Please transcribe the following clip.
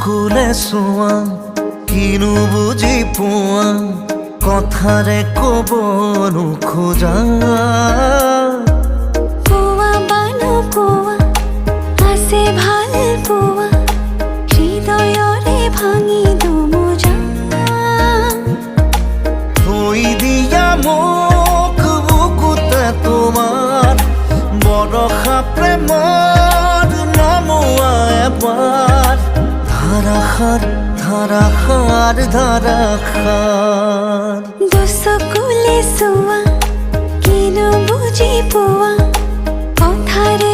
চকুলে চোৱা কিনো বুজি পোৱা কথাৰে ক'ব নোখোজা কোৱা বা নোকোৱা আছে ভাল পোৱা হৃদয়ৰে ভাঙি দুমোজা থৈ দিয়া মোক বুকুতে তোমাৰ বৰষা প্ৰেমৰ নমোৱা এবাৰ ধাৰাসাৰ ধাৰাসাৰ ধাৰাসাৰ দুচকুলে চোৱা কিনো বুজি পোৱা কথাৰে